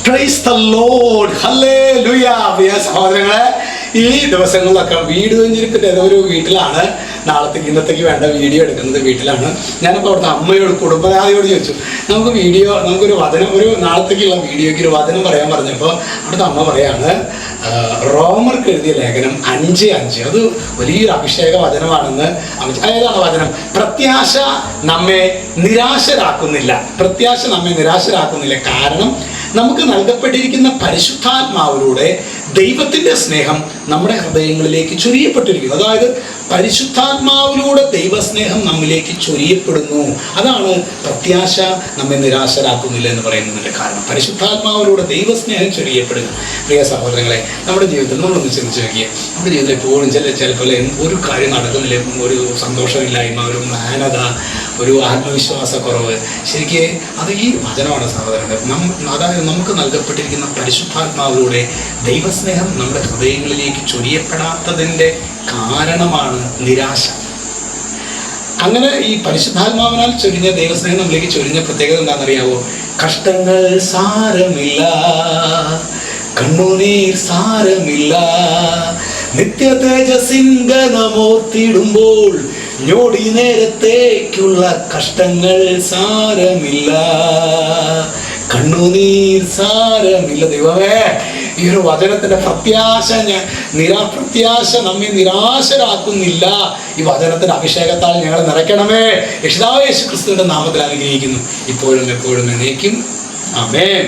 Price the Lord, hallelujah. പ്രിയ സഹോദരങ്ങളെ, ഈ ദിവസങ്ങളിലൊക്കെ വീട് വെഞ്ചിരിപ്പിൻ്റെ ഏതോ ഒരു വീട്ടിലാണ് നാളത്തേക്ക് ഇന്നത്തേക്ക് വേണ്ട വീഡിയോ എടുക്കുന്നത് വീട്ടിലാണ്. ഞാനിപ്പോൾ അവിടുത്തെ അമ്മയോട് കുടുംബനാഥയോട് ചോദിച്ചു, നമുക്കൊരു വചനം, ഒരു നാളത്തേക്കുള്ള വീഡിയോയ്ക്ക് ഒരു വചനം പറയാൻ പറഞ്ഞപ്പോൾ അവിടുത്തെ അമ്മ പറയാണ്, റോമർക്ക് എഴുതിയ ലേഖനം 5:5. അത് വലിയൊരു അഭിഷേക വചനമാണെന്ന്. ഏതാണ് വചനം? പ്രത്യാശ നമ്മെ നിരാശരാക്കുന്നില്ല. പ്രത്യാശ നമ്മെ നിരാശരാക്കുന്നില്ല. കാരണം നമുക്ക് നൽകപ്പെട്ടിരിക്കുന്ന പരിശുദ്ധാത്മാവിലൂടെ ദൈവത്തിൻ്റെ സ്നേഹം നമ്മുടെ ഹൃദയങ്ങളിലേക്ക് ചൊരിയപ്പെട്ടിരിക്കുന്നു. അതായത് പരിശുദ്ധാത്മാവിലൂടെ ദൈവസ്നേഹം നമ്മിലേക്ക് ചൊരിയപ്പെടുന്നു. അതാണ് പ്രത്യാശ നമ്മെ നിരാശരാക്കുന്നില്ല എന്ന് പറയുന്നതിൻ്റെ കാരണം. പരിശുദ്ധാത്മാവിലൂടെ ദൈവസ്നേഹം ചൊരിയപ്പെടുക. പ്രിയ സഹോദരങ്ങളെ, നമ്മുടെ ജീവിതത്തിൽ നമ്മളൊന്ന് ചിന്തിച്ച് നോക്കിയേ. നമ്മുടെ ജീവിതത്തിൽ എപ്പോഴും ചിലപ്പോൾ ഒരു കാര്യം നടക്കുന്നില്ല, ഒരു സന്തോഷമില്ലായ്മ, ഒരു മ്ലാനത, ഒരു ആത്മവിശ്വാസക്കുറവ്. ശരിക്ക് അത് ഈ വചനമാണ് സഹോദരങ്ങൾ. അതായത് നമുക്ക് നൽകപ്പെട്ടിരിക്കുന്ന പരിശുദ്ധാത്മാവിലൂടെ ദൈവസ്നേഹം നമ്മുടെ ഹൃദയങ്ങളിലേക്ക് ചൊരിയപ്പെടാത്തതിൻ്റെ കാരണമാണ് നിരാശ. അങ്ങനെ ഈ പരിശുദ്ധാത്മാവിനാൽ ചൊരിഞ്ഞ ദൈവസ്നേഹം നമ്മളിലേക്ക് ചൊരിഞ്ഞ പ്രത്യേകത എന്താണെന്നറിയാവോ? കഷ്ടങ്ങൾ സാരമില്ല, കണ്ണുനീർ സാരമില്ല, നിത്യ തേജസിംഗനമോർത്തിടുമ്പോൾ ഞൊടി നേരത്തേക്കുള്ള കഷ്ടങ്ങൾ സാരമില്ല, കണ്ണുനീർ സാരമില്ല. ദൈവമേ, ഈ ഒരു വചനത്തിന്റെ പ്രത്യാശ നമ്മെ നിരാശരാക്കുന്നില്ല. ഈ വചനത്തിന്റെ അഭിഷേകത്താൽ ഞങ്ങൾ നിറയ്ക്കണമേ. യേശു ക്രിസ്തുവിന്റെ നാമത്തിൽ അനുഗ്രഹിക്കുന്നു, ഇപ്പോഴും എപ്പോഴും എന്നേക്കും. ആമേൻ.